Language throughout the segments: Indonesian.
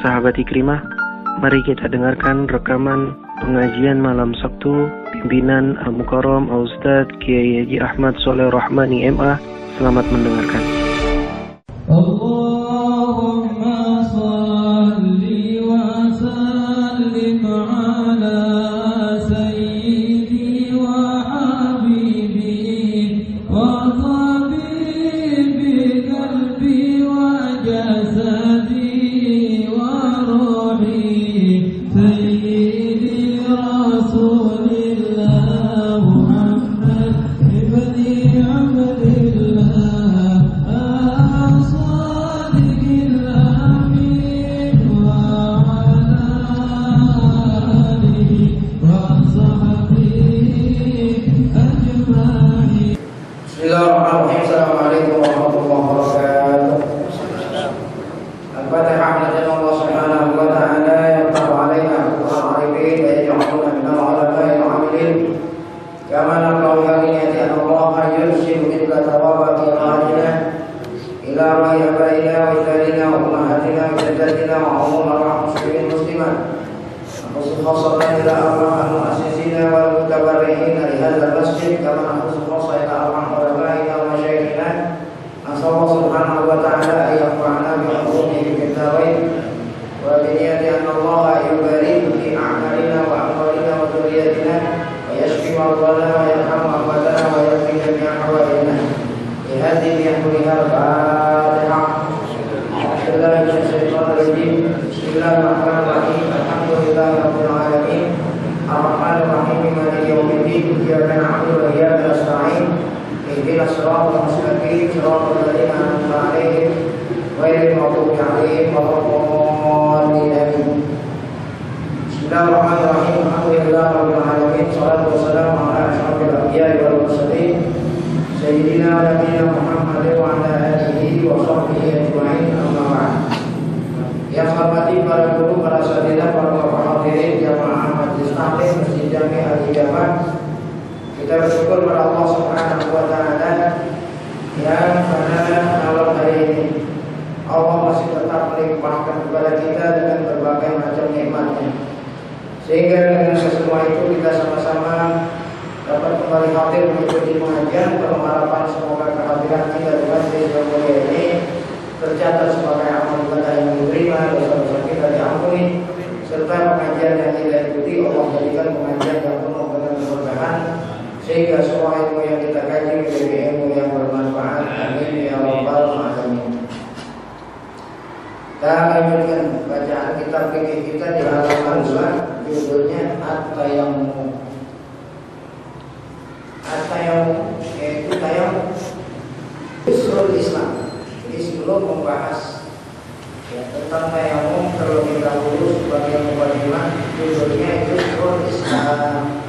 Sahabat Ikrimah, mari kita dengarkan rekaman pengajian malam Sabtu pimpinan Al-Mukarram Ustaz Kiai Haji Ahmad Sholeh Rahmani MA. Selamat mendengarkan. Allahumma salli wa sallim ala sayyidi wa habibi wa tabibi qalbi wa jasadi wa ruhi sayyidi rasulillah Muhammad ibni Abdillah Bismillahirrahmanirrahim. Assalamualaikum warahmatullahi wabarakatuh. Al-Fatihah. Allah subhanahu wa ta'ala yaqtabu alaina al-arifin wa yaj'aluna min al-ulama'i al-amilin kama naqulu yaqinati an Allah yursilu mithla tawabati al-ajinah ila ra'i abaina wa ikhwanina wa ummahatina wa jaddatina wa umumah muslimin muslimat khususan ila arwah al-mu'assisina wal mutabarri'ina li hadzal masjid kama khususan ila arwah Allah subhanahu wa ta'ala ayafa'ana bi'amudihi bintawin wa biniyati anna Allah yubarik fi a'malina wa aqwalina wa dhuriyatina wa yashfi mardana wa yarham amwatana wa yakfi jami'a hawaina lihadi biyahulihal Fatihah. Bismillahirrahmanirrahim. Alhamdulillahi rabbil alamin ar-rahmanir-rahim maliki yaumiddin iyyaka na'budu wa iyyaka nasta'in اهدنا الصراط المستقيم صراط الذين أنعمت عليهم غير المغضوب عليهم ولا الضالين. Bismillahirrahmanirrahim. Alhamdulillahi rabbil alamin. Shalatu wassalamu ala asyrafil anbiya'i wal mursalin sayyidina wa nabiyina Muhammad wa ala alihi wa sahbihi ajma'in. Amma ba'd. Yang hormati para guru, para asatidzah, para hadirin jamaah majelis taklim Masjid Jami' Al-Hijabah. Kita bersyukur kepada Allah Subhanahu wa ta'ala yang pada malam hari ini Allah masih tetap melimpahkan kepada kita dengan berbagai macam nikmatnya, sehingga dengan semua itu kita sama-sama dapat kembali hadir mengikuti pengajian. Berharapan semoga kehadiran kita di masjid yang mulia ini tercatat sebagai amal ibadah yang diterima, dosa-dosa kita diampuni, serta pengajian yang kita ikuti Allah jadikan pengajian yang penuh dengan keberkahan, sehingga semua ilmu yang kita kaji menjadi ilmu yang bermanfaat. Amin ya rabbal alamin. Kita lanjutkan bacaan kitab fikih kita di halaman 2, judulnya At-Tayammum. At-Tayammum yaitu tayammum usul Islam. Jadi sebelum membahas tentang tayammum, terlebih dahulu sebagai mukadimah, judulnya usul Islam,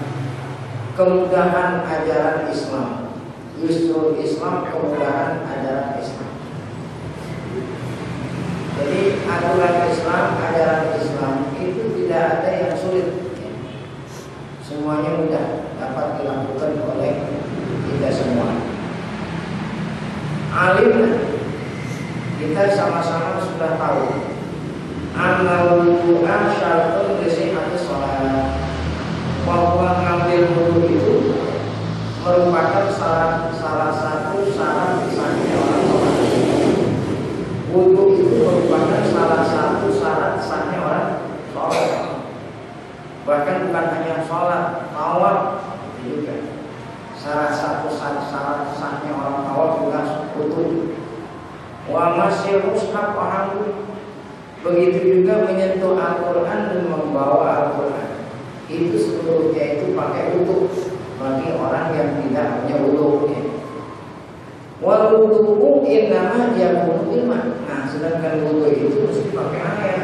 kemudahan ajaran Islam. Yusrul Islam, kemudahan ajaran Islam. Jadi aturan Islam, ajaran Islam itu tidak ada yang sulit, semuanya mudah dapat dilakukan oleh kita semua. Alim, kita sama-sama sudah tahu an-wudu'a syartun li sihhatis shalah, bahwa ngambil wudu itu merupakan salah satu syarat sahnya orang sholat. Wudu itu merupakan salah satu syarat sahnya orang sholat. Bahkan bukan hanya sholat, tawaf juga salah satu syarat sahnya orang tawaf juga wudu. Wa masih mushaf paham. Begitu juga menyentuh Al-Quran dan membawa Al-Quran, itu seluruhnya itu pakai wudu bagi orang yang tidak punya wudu. Wal wudu innama yakunu ilman. Nah, sedangkan wudu itu mesti pakai air.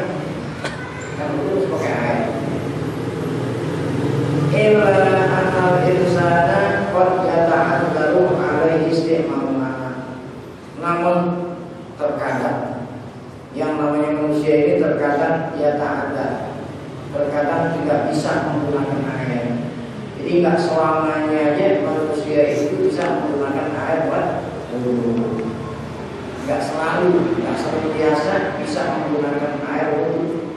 Kan wudu mesti pakai air. Illa anal insana qad yata'addaru alaihi isti'maluna. Namun terkadang yang namanya manusia ini terkadang terkadang tidak bisa menggunakan air. Jadi nggak selamanya aja manusia itu bisa menggunakan air buat wudu. Nggak selalu biasa bisa menggunakan air wudu.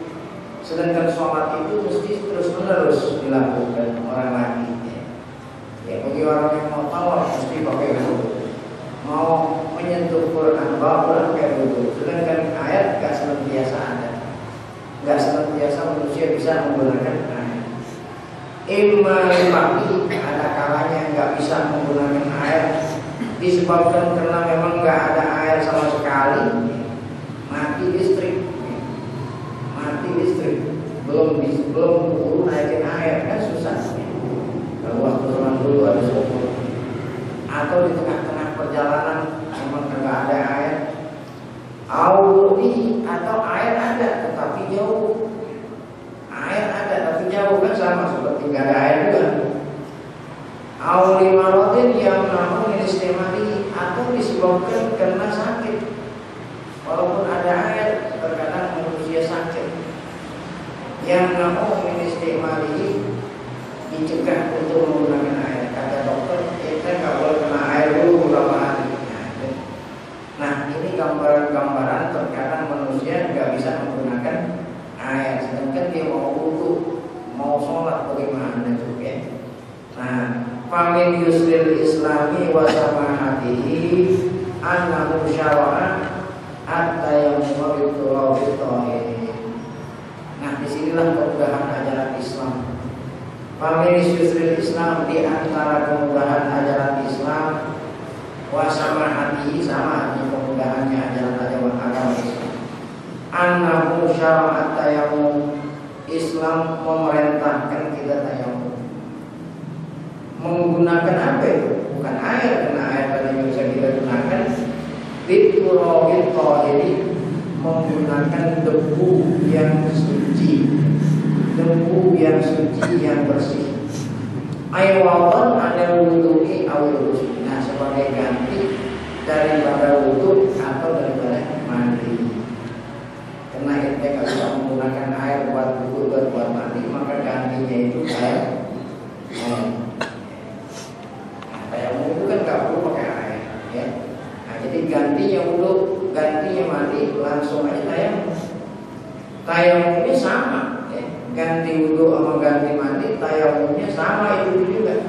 Sedangkan sholat itu mesti terus menerus dilakukan orang lagi. Ya bagi orang yang mau tawaf mesti pakai wudu, mau menyentuh Quran bawa pakai wudu. Sedangkan air nggak senantiasa ada, nggak senantiasa manusia bisa menggunakan air. Imma pagi ada kalanya nggak bisa menggunakan air disebabkan karena memang nggak ada air sama sekali, mati listrik, belum keburu naikin air kan susah. Kalau waktu zaman dulu ada sumur, atau di tengah-tengah perjalanan memang nggak ada air, atau air ada tetapi jauh. Air ada tapi jauh kan sama seperti nggak ada air juga. Aulimarotin yang namun istimali atau disebabkan karena sakit. Walaupun ada air terkadang manusia sakit. Yang namun istimali dicegah untuk menggunakan air. Kata dokter kita nggak boleh kena air dulu beberapa hari. Nah ini gambaran-gambaran terkadang manusia nggak bisa menggunakan air. Sedangkan dia mau wudu, mau sholat bagaimana itu ya. Nah, famin yusril islami wa samahatihi annahu syara'a hatta yamuwa biturabi. Nah, disinilah kemudahan ajaran Islam. Famin yusril Islam, di antara kemudahan ajaran Islam wa samahatihi, sama kemudahannya ajaran agama Islam. Annahu syara'a tayammum, Islam memerintahkan kita tayammum. Menggunakan apa itu? Bukan air, karena air tadi bisa kita gunakan. Biturabit tahiri, menggunakan debu yang suci, debu yang suci yang bersih. Aywatan ada wudu'i awil ghusl. Nah, sebagai ganti daripada wudu atau daripada mandi. Karena ente nggak bisa menggunakan air buat wudu dan buat mandi, maka gantinya itu air. Tayammum itu kan nggak perlu pakai air, ya. Nah, jadi gantinya wudu, gantinya mandi, langsung aja tayammum. Tayammumnya sama, ya. Ganti wudu sama ganti mandi, tayammumnya sama itu juga,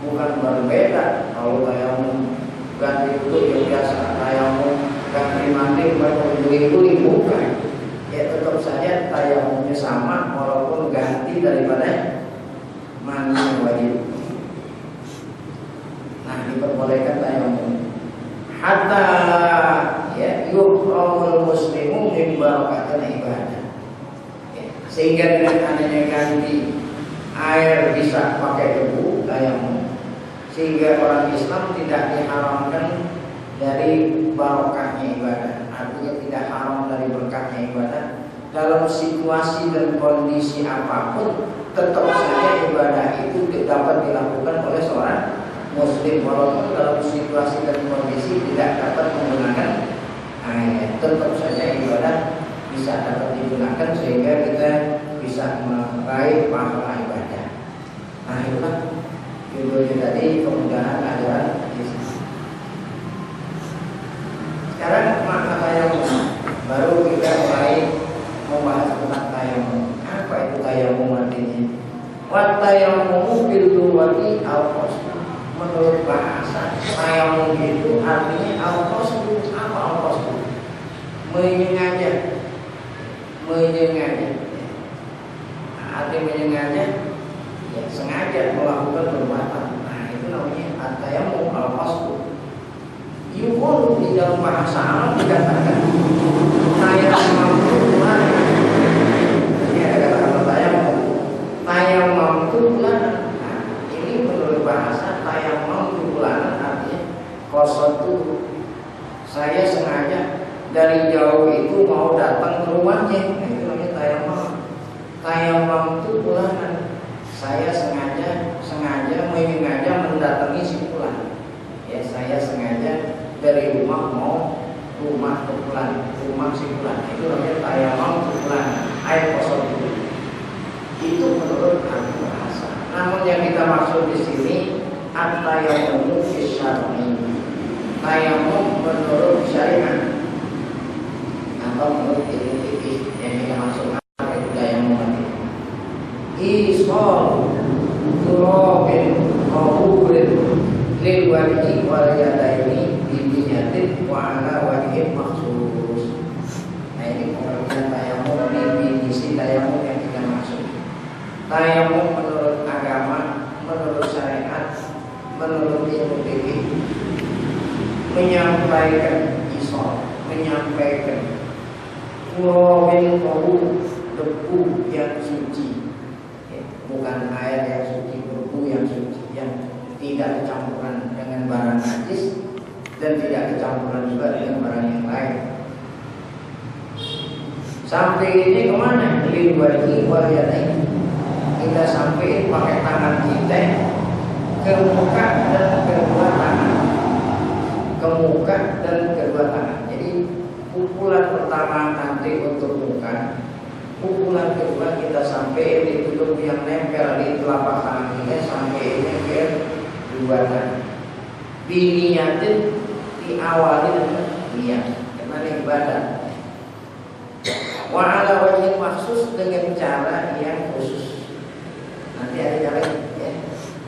bukan berbeda. Kalau tayammum ganti wudu yang biasa, tayammum ganti mandi berkuling-kuling bukan. Ya tetap saja tayammumnya sama walaupun ganti daripada mandi yang wajib. Nah, diperbolehkan tayammum. Hatta ya yuhramul muslimu min barakatil ibadah. Ya, sehingga dengan adanya ganti air bisa pakai debu tayammum, sehingga orang Islam tidak diharamkan dari barokahnya ibadah. Artinya tidak haram dari berkahnya ibadah. Dalam situasi dan kondisi apapun, tetap saja ibadah itu dapat dilakukan oleh seorang Muslim, walaupun dalam situasi dan kondisi tidak dapat menggunakan air. Tetap saja ibadah bisa dapat digunakan sehingga kita bisa meraih pahala ibadah. Nah, itulah judulnya tadi, kemudahan ajaran Islam. Sekarang makna tayammum, baru kita mulai membahas tentang tayammum. Apa itu tayammum artinya? Wa tayammumu bil lughati al-qasd. Menurut bahasa tayammum itu artinya al-qasd. Apa al-qasd? Menyengaja. Nah, arti menyengaja ya sengaja melakukan perbuatan. Nah, itu namanya tayammum al-qasd. Yukul di dalam bahasa Arab dikatakan tayammum tulan. Ini ada kata-kata tayammum tulan. Nah, ini menurut bahasa tayammum tulan artinya qasadu. Saya sengaja dari jauh itu mau datang ke rumahnya. Nah, itu namanya tayammum. Tayammum tulan. Saya sengaja mendatangi si fulan. Ya, saya sengaja dari rumah mau rumah ke fulan, rumah si fulan. Itu namanya tayammum fulan, air kosong itu menurut arti bahasa. Namun yang kita maksud di sini at-tayammum syar'i. Tayammum menurut syariat atau menurut ilmu fikih yang kita maksud apa itu tayammum. isol turobin mahubrin lil wajhi wal yadaini biniyatin wa ala wajhin maksus. Nah ini pengertian tayamum, definisi tayamum yang kita maksud. Tayamum menurut agama, menurut syariat, menurut ilmu fikih, menyampaikan isol, menyampaikan turobin mahub, debu yang suci, bukan air yang suci, debu yang suci yang tidak kecampuran dengan barang najis dan tidak kecampuran juga dengan barang yang lain. Sampai ini kemana? Lil wajhi wal yadaini. Kita sampai pakai tangan kita ke muka dan kedua tangan, ke muka dan kedua tangan. Jadi pukulan pertama nanti untuk muka, pukulan kedua kita sampai di tubuh yang nempel di telapak tangan kita sampai nempel dua tangan. Biniyatin diawali dengan niat karena ibadah. Wa ala wajhin maksus dengan cara yang khusus. Nanti ada cara ya.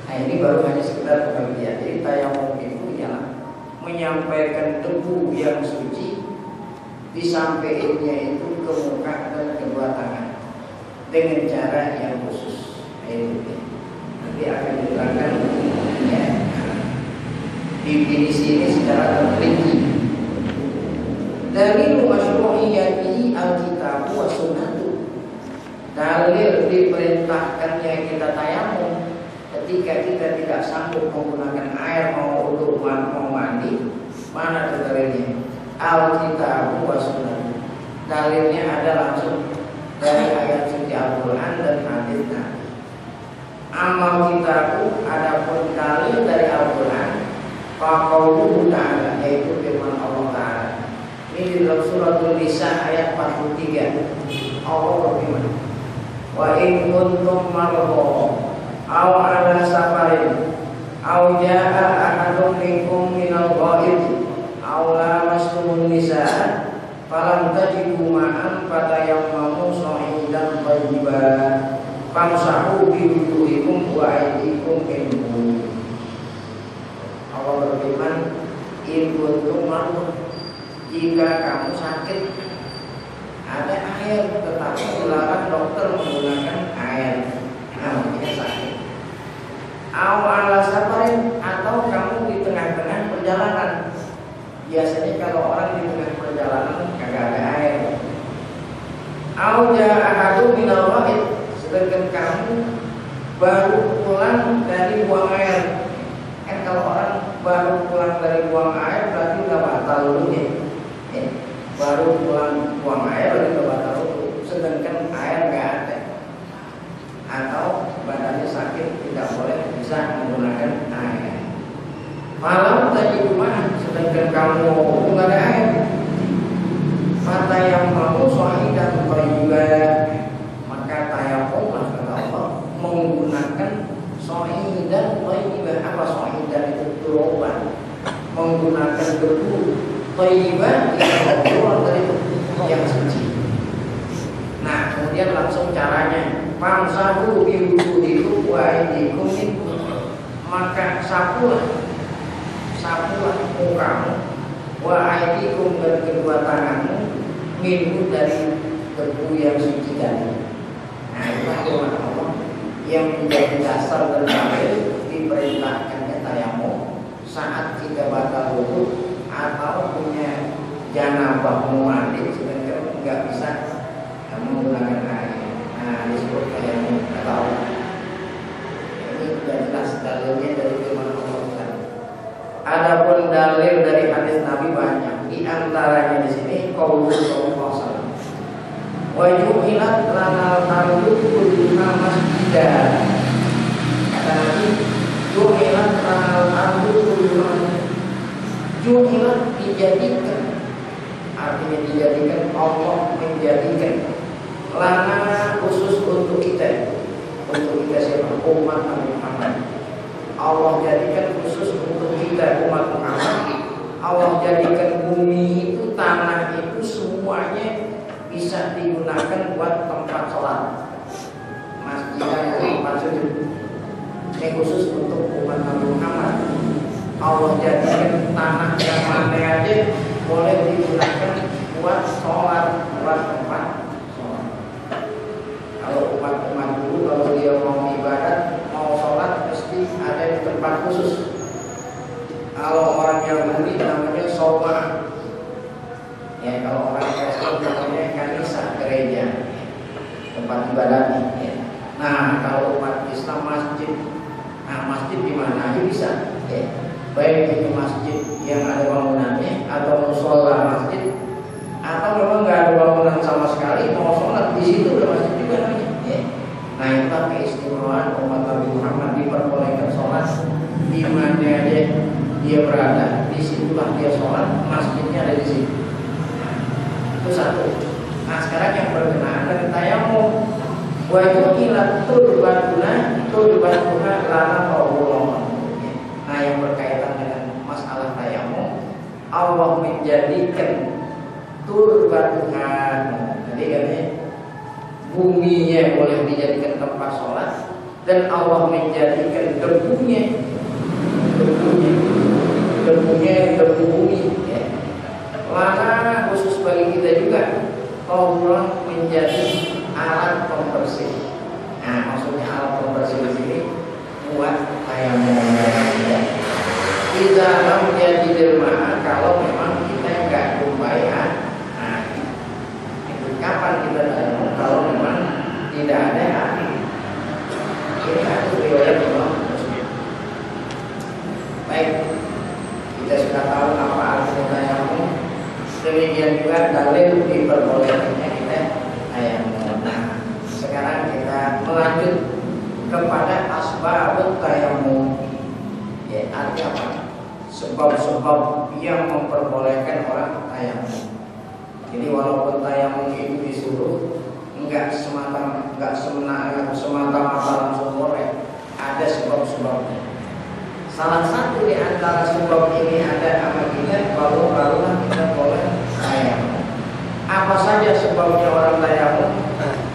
Nah ini baru hanya sekedar pengertian. Jadi tayamum itu ialah menyampaikan debu yang suci disampaikannya itu ke muka dan kedua tangan dengan cara yang khusus. Nanti akan diterangkan ya, definisi ini secara terperinci. Dalil masyru'iyyatihi al-kitab wa sunnatu. Dalil diperintahkannya kita tayamum ketika kita tidak sanggup menggunakan air mau untuk mau mandi. Mana dalilnya? Al-kitab wa sunnatu. Dalilnya ada langsung dari ayat suci Al-Quran dan hadis Nabi. Amal kitabku adapun dalil dari Al-Quran faqauluhu ta'ala, yaitu firman Allah Ta'ala. Ini di dalam suratul Nisa ayat 43. Allah berfirman, wa in kuntum marḍā aw 'alā safarin aw jaa'a ahadun minkum minal gha'iti aw lamastumun nisaa falam tajidu ma'an fatayammamu sha'idan thayyiban famsahu bi wujuhikum wa aydikum minhu. Allah berfirman, in kuntum marḍā, jika kamu sakit, ada air tetapi dilarang dokter menggunakan air, namanya sakit. Aw 'alā safarin, atau kamu di tengah-tengah perjalanan. Biasanya kalau orang di tengah perjalanan kagak ada air. Aw jaa'a ahadun minal gha'it, sedangkan kamu baru pulang dari buang air. Kan kalau orang baru pulang dari buang air berarti udah batal dulunya. Baru pulang buang air lagi udah batal dulu. Sedangkan air nggak ada, atau badannya sakit tidak boleh bisa menggunakan air. Malam tadi rumah, sedangkan kamu nggak ada air. Mata yang mau sha'idan thayyiban, maka tayamumlah kata Allah menggunakan sha'idan thayyiban. Apa sha'idan itu? Turuban, menggunakan debu thayyiban yang keluar dari yang suci. Nah kemudian langsung caranya, famsahu bi wujuhikum wa aydikum minhu, maka sapulah mukamu wa aydikum dan kedua tanganmu minhu dari debu yang suci tadi. Nah itulah firman Allah yang menjadi dasar dan dalil diperintahkannya tayamum saat kita batal wudu atau punya janabah mau mandi sedangkan nggak bisa menggunakan air. Nah disebut tayamum atau ini sudah jelas dalilnya dari firman Allah. Adapun dalil dari hadis Nabi banyak. Di antaranya di sini qaulul Rasul wa ju'ilat lanal ardu kulluha masjidan. Kata Nabi, ju'ilat lanal ardu kulluha, ju'ilat dijadikan, artinya dijadikan, Allah menjadikan lana khusus untuk kita siapa? Umat Nabi Muhammad. Allah jadikan khusus untuk kita umat Muhammad. Allah jadikan bumi itu, tanah itu semuanya bisa digunakan buat tempat sholat. masjid itu tempat sujud. Ini khusus untuk umat Nabi Muhammad. Allah jadikan tanah yang mana aja boleh digunakan buat sholat, buat tempat sholat. Kalau umat-umat dulu kalau dia mau ibadat, mau sholat mesti ada di tempat khusus. Kalau orang Yahudi namanya soma. Ya, kalau orang Kristen namanya kanisa, gereja, tempat ibadahnya. Ya. Nah, kalau umat Islam masjid. Nah, masjid di mana aja bisa. Ya. Baik itu masjid yang ada bangunannya atau musola masjid, atau memang nggak ada bangunan sama sekali, mau sholat di situ udah masjid juga namanya. Ya. Nah, itu keistimewaan umat Nabi Muhammad, diperbolehkan sholat di mana aja dia berada, di situlah dia sholat, masjidnya ada di situ. Itu satu. Nah, sekarang yang berkenaan dengan tayamum, wajib ilat turbatuna lana qaulullah. Nah, yang berkaitan dengan masalah tayamum, Allah menjadikan turbatuna. Jadi katanya buminya boleh dijadikan tempat sholat, dan Allah menjadikan debunya debu bumi. Ya. Lana khusus bagi kita juga, Allah menjadi alat pembersih. Nah, maksudnya alat pembersih di sini buat tayamum. Kita mau jadi derma kalau memang kita nggak jumpai. Nah, itu kapan kita tayamum kalau memang tidak ada api. Ini satu riwayat Imam Muslim. Baik, kita sudah tahu apa artinya tayamum. Demikian juga dalil diperbolehkannya kita tayamum. Nah, sekarang kita melanjut kepada asbabut tayamum. Ya, artinya apa? Sebab-sebab yang memperbolehkan orang tayamum. Jadi walaupun tayamum itu disuruh, enggak semata-mata langsung boleh. Ada sebab-sebabnya. Salah satu di antara sebab ini ada amakinya, barulah kita boleh tayamum. Apa saja sebabnya orang tayamum?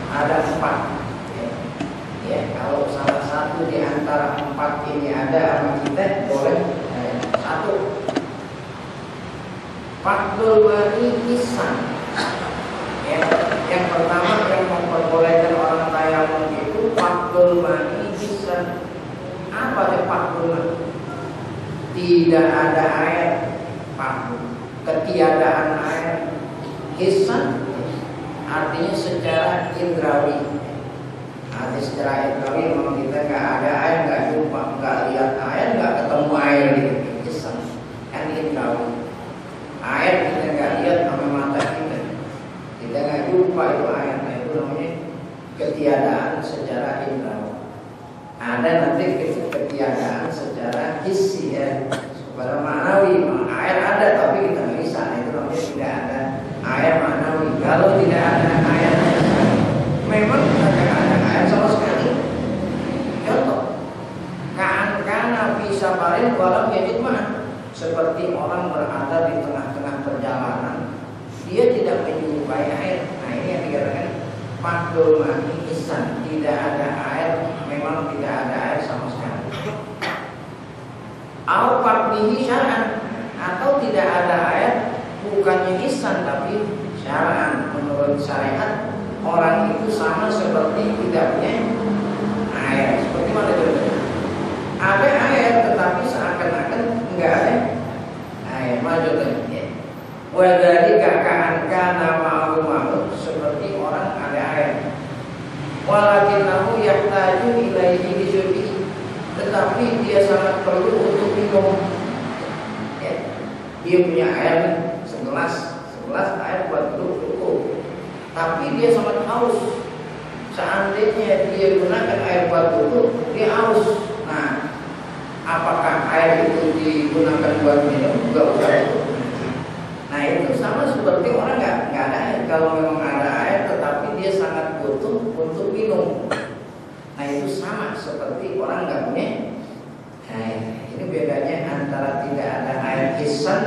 Ada 4. Ya, kalau salah satu di antara 4 ini ada sama kita boleh tayamum. 1. Fardul mani isan. Ya, yang pertama yang memperbolehkan orang tayamum itu fardul mani isan. Apa itu fardul mani? Tidak ada air, ketiadaan air. Hisan artinya secara indrawi. Artinya secara indrawi memang kita nggak ada air, nggak jumpa, nggak lihat air, nggak ketemu air gitu. Hisan kan indrawi. Air kita nggak lihat sama mata kita nggak jumpa itu air. Nah, itu namanya ketiadaan secara indrawi. Ada nanti ketiadaan secara hissi ya, secara ma'nawi. Air ada tapi kita nggak bisa. Itu namanya tidak ada air ma'nawi. Kalau tidak ada air memang tidak ada air sama sekali. Contoh, karena bisa paling walau jadi mah, seperti orang berada di tengah-tengah perjalanan, dia tidak menjumpai air. Nah, ini yang dikatakan fardul mani isan, tidak ada air, memang tidak ada air sama sekali. Au fardhihi syar'an, atau tidak ada air bukannya isan tapi syar'an. Menurut syariat orang itu sama seperti tidak punya air. Seperti mana itu? Ada air tetapi seakan-akan enggak ada air. Maksudnya wa dzalika kana ma'lumun, seperti orang ada air. Walakinahu yahtaju ilaihi lisyurbi, tetapi dia sangat perlu untuk minum. Ya. Dia punya air segelas air buat cukup. Tapi dia sangat haus. Seandainya dia gunakan air buat cukup, dia haus. Nah, apakah air itu digunakan buat minum? Enggak usah itu. Nah, itu sama seperti orang nggak ada air. Kalau memang ada air, tetapi dia sangat butuh untuk minum. Nah, itu sama seperti orang nggak punya air. Ini bedanya antara tidak ada air hisan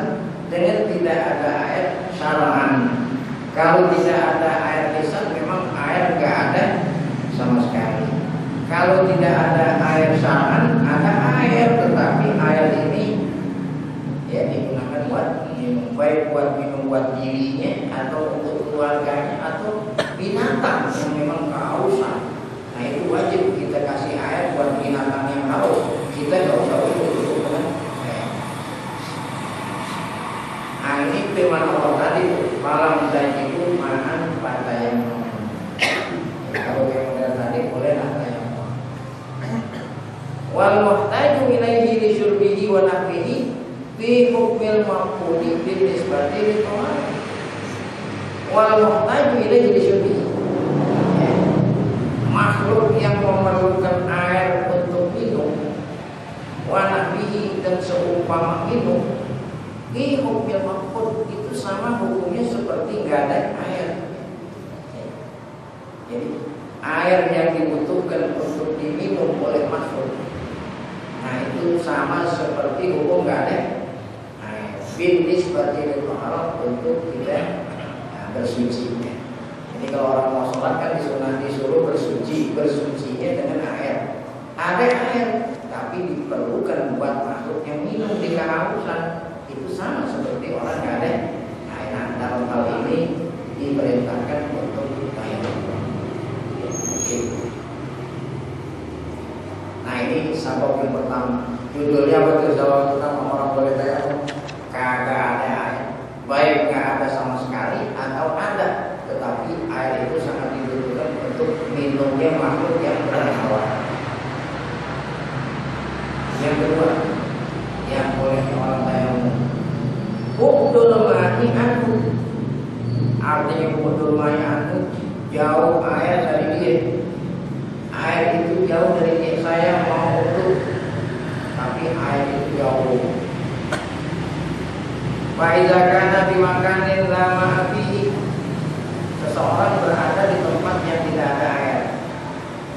dengan tidak ada air syar'an. Kalau tidak ada air hisan, memang air nggak ada sama sekali. Kalau tidak ada air syar'an, ada air, tetapi air ini ya digunakan buat minum, baik buat minum buat dirinya atau untuk keluarganya atau binatang yang memang kehausan. Nah itu wajib kita kasih air buat binatang yang haus. Kita nggak usah untuk kan. Nah ini firman Allah tadi, malam tajibu ma'an fatayamum. Kalau yang udah tadi bolehlah tayamum. Wal muhtaju ilaihi li syurbihi wa nahwihi fi hukmil maqbuli bin nisbati li tawar. Wal muhtaju ilaihi li syurbihi, makhluk yang memerlukan air untuk minum, wa nahwihi dan seumpama minum, fi hukmil maqbul itu sama hukumnya seperti nggak ada air. Jadi air yang dibutuhkan untuk diminum oleh makhluk, nah itu sama seperti hukum nggak ada air. Bin nisbati lil taharah untuk kita bersucinya. Jadi kalau orang mau sholat kan disuruh bersucinya dengan air. Ada air, tapi diperlukan buat makhluk yang minum di kehausan, itu sama seperti orang nggak ada air. Nah, dalam hal ini diperintahkan untuk tayamum. Nah ini sabab yang pertama. Judulnya betul jawab pertama, orang boleh tayamum. Kagak ada air, baik nggak ada sama sekali atau ada, tetapi air itu sangat dibutuhkan untuk minumnya makhluk yang bernyawa. Yang kedua, yang boleh orang tayamum, bukdul ma'i anhu, artinya bukdul ma'i anhu, jauh air dari dia. Air itu jauh dari dia, saya mau untuk, tapi air itu jauh. Fa'idakana bimakanin lama api, seseorang berada di tempat yang tidak ada air.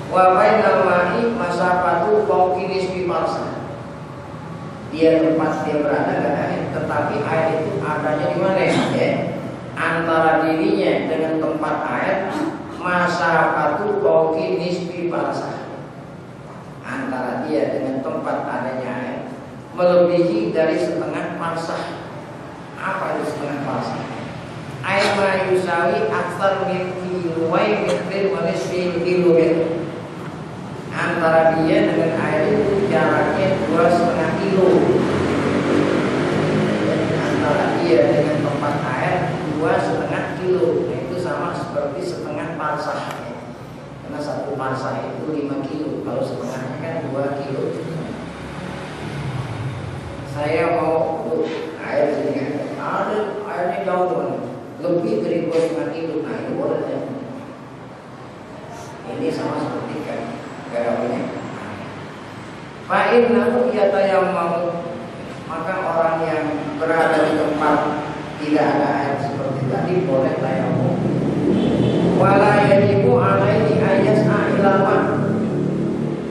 Wa bainal ma'i masafatu fawqi nisfi farsa. Dia tempat dia berada tidak ada air, tetapi air itu adanya di mana ya? Antara dirinya dengan tempat air masafatu fawqi nisfi farsa. Antara dia dengan tempat adanya air melebihi dari setengah farsah. Apa itu setengah farsah? Air ma yusawi aktsar min kilowain mitrin wa nisfi kilometer. Antara dia dengan air itu jaraknya 2,5 kilo. Antara dia dengan tempat air 2,5 kilo. Nah, itu sama seperti setengah farsah. Karena satu farsah itu 5 kilo. Kalau setengahnya kan 2 kilo. Saya mau air sini kan, ada airnya jauh teman, lebih dari 2,5 kilo. Nah itu boleh ya. Ini sama seperti kan garamnya. Fa'in lalu ia tayamum, maka orang yang berada di tempat tidak ada air seperti tadi boleh tayamum. Wala yajibu alaihi ayas'a ilama,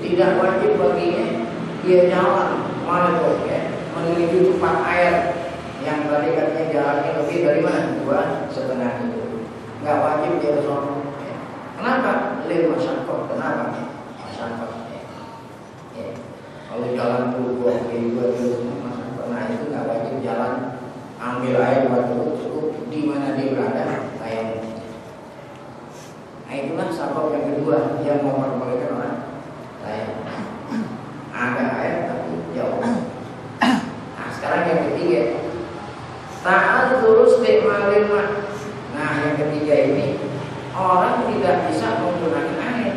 tidak wajib baginya dia jalan mana tuh ya, menuju tempat air yang tadi katanya jalannya lebih dari mana? 2,5 kilo. Nggak wajib dia ke sana. Kenapa? Lil masyaqqah. Kenapa? Masyaqqah. Ya. Kalau jalan 2 kilo masyaqqah, nah itu nggak wajib jalan. Ambil air buat cukup di mana dia berada, tayamum. Nah itulah sabab yang kedua yang memperbolehkan orang tayamum. Ada air tapi jauh. Nah sekarang yang ketiga, ta'adzur isti'malil ma'. Nah yang ketiga ini, orang tidak bisa menggunakan air.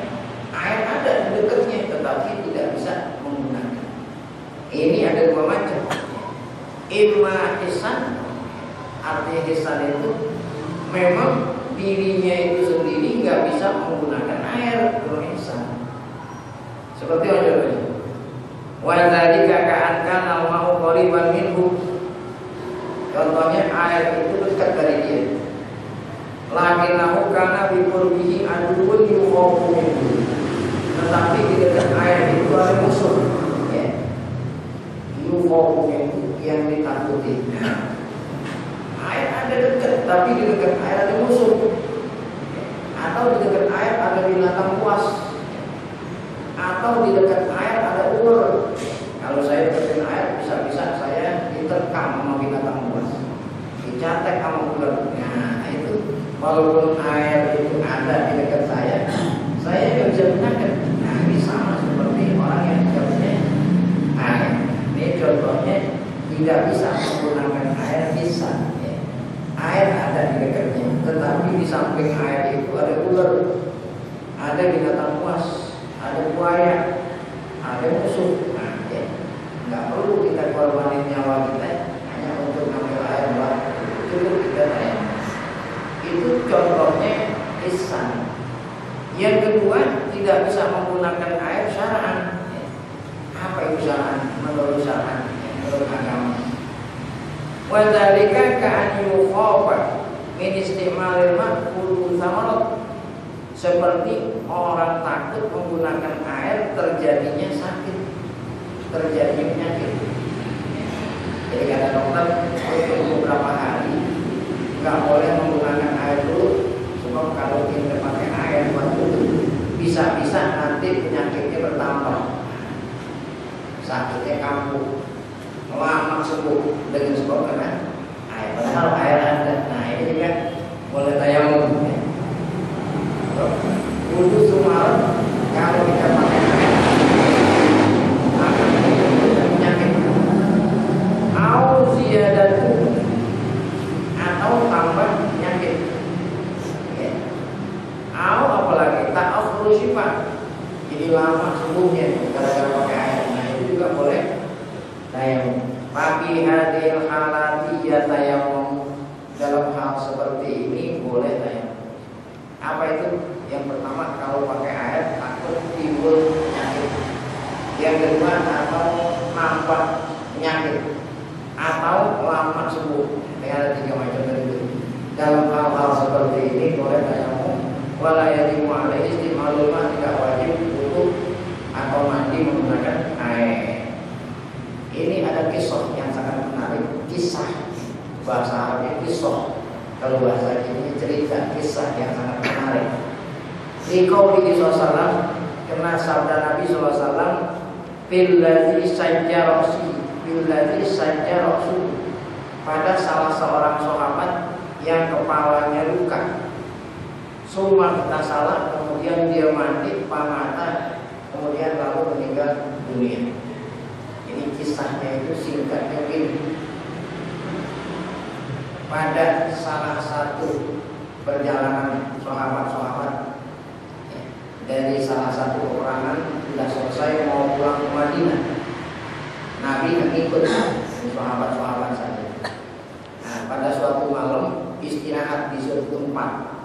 Air ada di dekatnya tetapi tidak bisa menggunakan. Ini ada dua macam. Imma hisan, artinya hisan itu memang dirinya itu sendiri nggak bisa menggunakan air, itu hisan. Seperti yang tadi. Wa dzalika ka'an kana ma'u qariban minhu. Contohnya air itu dekat dari dia. Lakinnahu kana bi qurbihi aduwwun yuqawu minhu. Tetapi di dekat air itu ada musuh. Ya. Yuqawu minhu, yang ditakuti. Air ada dekat, tapi di dekat air ada musuh. Atau di dekat air ada binatang buas. Atau di dekat air ada ular. Kalau saya deketin air, bisa-bisa saya diterkam sama binatang buas, dicatek sama ular. Nah itu walaupun air itu ada di dekat saya nggak bisa gunakan. Nah ini sama seperti orang yang tidak punya air. Ini contohnya tidak bisa menggunakan air, bisa. Ya. Air ada di dekatnya, tetapi di samping air itu ada ular, ada binatang buas, ada buaya, ada musuh. Nah, ya. Nggak perlu kita korbanin nyawa kita hanya untuk ngambil air buat cukup kita tayang. Itu contohnya ihsan. Yang kedua, tidak bisa menggunakan air syar'an. Apa itu syar'an? Menurut syar'an, menurut agama. Wa dzalika ka'an yukhafa min istimalil ma' kullu thamarat. Seperti orang takut menggunakan air terjadinya sakit, terjadi penyakit. Jadi kata dokter untuk beberapa hari nggak boleh menggunakan air dulu, sebab kalau kita pakai air buat wudhu bisa-bisa nanti penyakitnya bertambah, sakitnya kambuh, lama sembuh dengan sebab karena air. Padahal air ada. Nah ini juga boleh tayamum. Wudhu semua kalau kita pakai air akan menimbulkan penyakit. Au ziyadatu atau tambah penyakit. Ya. Au apalagi ta'akhuru syifa. Jadi lama sembuhnya gara-gara pakai air. Nah itu juga boleh tayamum. Tapi hadil halati ya tayamum. Dalam hal seperti ini boleh tayamum. Apa itu? Yang pertama, kalau pakai air takut timbul penyakit. Yang kedua, atau nambah penyakit atau lama sembuh. Ada 3 macam dari itu. Dalam hal-hal seperti ini boleh tayamum. Wala yajibu alaihi istimalul ma, tidak wajib untuk atau mandi menggunakan air. Ini ada kisah yang sangat menarik. Kisah bahasa Arabnya kisah. Kalau bahasa ini cerita kisah yang sangat menarik. Di qauli sallallahu kena sabda Nabi sallallahu billadzi sajjarasu pada salah seorang sahabat yang kepalanya luka. Summa kita salah, kemudian dia mandi pamata, kemudian lalu meninggal dunia. Ini kisahnya itu singkatnya begini. Pada salah satu perjalanan sahabat-sahabat dari salah satu peperangan sudah selesai mau pulang ke Madinah, Nabi mengikut sahabat-sahabat saja. Nah, pada suatu malam istirahat di suatu tempat,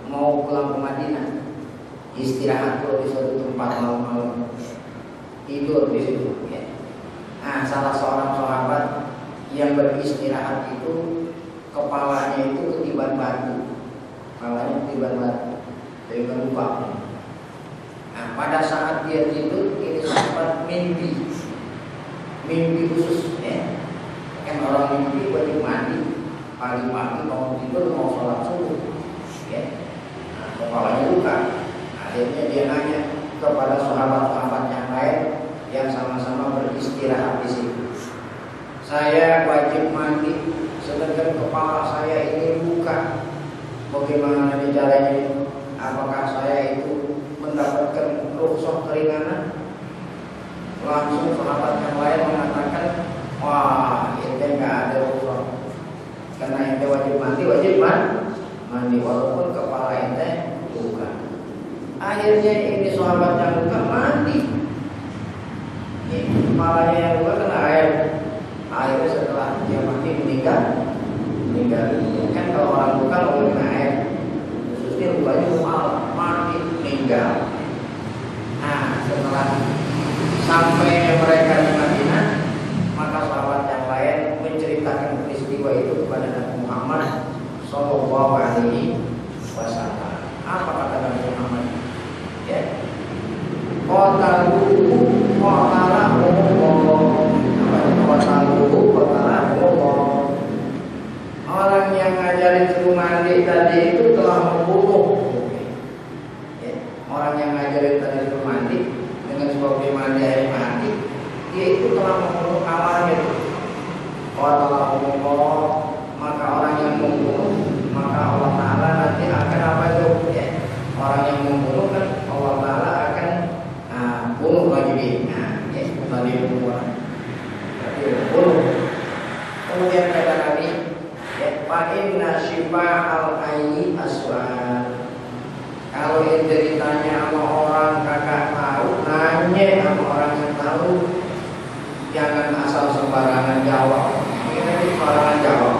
mau pulang ke Madinah, istirahat dulu di suatu tempat malam-malam, tidur di situ. Ya. Nah, salah seorang sahabat yang beristirahat itu kepalanya itu ketiban batu, kepalanya ketiban batu, jadi lupa. Nah, pada saat dia tidur, ini sahabat mimpi khusus, ya. Kan orang mimpi wajib mandi pagi-pagi mau tidur mau sholat subuh, ya. Nah, kepalanya luka. Akhirnya dia nanya kepada sahabat-sahabat yang lain yang sama-sama beristirahat di situ. Saya wajib mandi, sedangkan kepala saya ini luka. Bagaimana caranya? Apakah saya itu mendapatkan rukhsah keringanan? Langsung sahabat yang lain mengatakan, wah, ente nggak ada rukhsah, karena ente wajib mandi walaupun kepala ente luka. Akhirnya ini sahabat yang luka mandi. Ini kepalanya yang luka kena air. Akhirnya setelah dia mati meninggal. Kan kalau orang luka mau kena air, khususnya lukanya kepala, mati meninggal. Nah, setelah sampai mereka di Madinah, maka sahabat yang lain menceritakan peristiwa itu kepada Nabi Muhammad Sallallahu Alaihi Wasallam. Apa kata Nabi Muhammad? Ya, orang yang ngajarin suruh mandi tadi itu telah membunuh. Ya. Orang yang ngajarin tadi suruh mandi dengan sebab orang yang membunuh kan Allah Taala akan bunuh lagi dia. Ya, kembali bunuh. Berarti bunuh. Kemudian kata Nabi, fa inna shifa'al ayyi aswal. Kalau ente ditanya sama orang kagak tahu, nanya sama orang yang tahu. Jangan asal sembarangan jawab. Ini sembarangan jawab.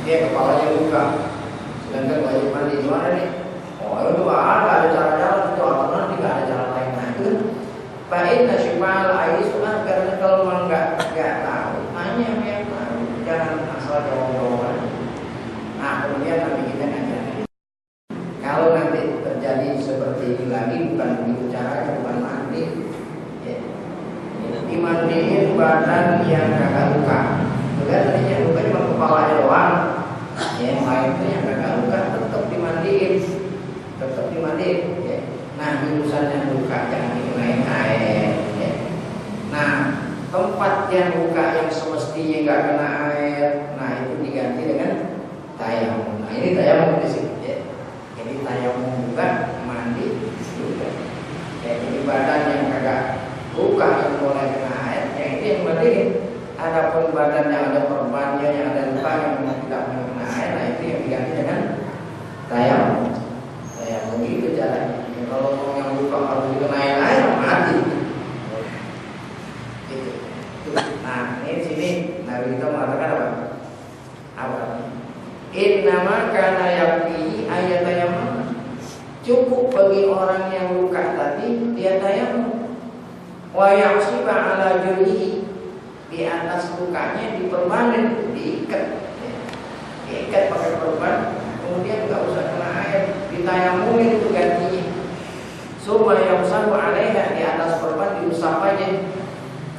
Dia kepalanya buka. Sedangkan wajib mandi di mana nih? Oh itu ada cara-cara itu aturan, tidak ada cara lain. Nah itu baik nasional aisyah karena kalau memang nggak tahu, nanya yang tahu. Jangan asal jawab-jawaban. Nah kemudian Nabi kita ngajarin. Kalau nanti terjadi seperti ini lagi, bukan begitu caranya, bukan mandi. Dimandiin badan yang kagak luka. Bukan tadinya luka cuma kepalanya doang. Yang lain itu yang kagak luka tetap dimandiin. Ya. Nah, urusan yang luka jangan dikenain air. Ya. Nah, tempat yang luka yang semestinya nggak kena air, nah itu diganti dengan tayamum. Nah ini tayamum di sini. Ya. Jadi tayamum juga mandi juga. Ya, jadi badan yang kagak luka yang mulai kena air, yang itu yang penting. Adapun badan yang ada perbannya, yang ada luka yang tidak kena air, nah itu yang diganti dengan tayamum. Tayamum itu caranya. Ya, kalau mau yang luka harus dikenain air, mati. Gitu. Nah ini sini Nabi kita mengatakan apa? Innama kana yakfi ayat tayamum. Cukup bagi orang yang luka tadi dia tayamum. Wa yahsiba ala jurhi, di atas lukanya diperban, diikat pakai perban, kemudian nggak usah kena air, ditayamumin itu gantinya. Summa yamsahu alaiha, di atas perban diusap aja,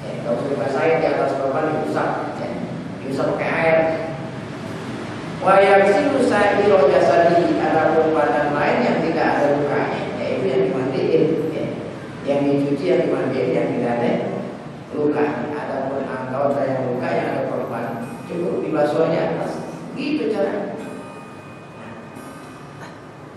nggak usah dibasahin, di atas perban diusap, diusap pakai air. Wa yaghsilu sa'ira jasadihi, adapun badan lain yang tidak ada lukanya, yaitu yang dimandiin. Yang dicuci, yang dimandiin, yang tidak ada luka. Adapun engkau saya luka yang ada korban, cukup dibasuh aja atas. Gitu cara.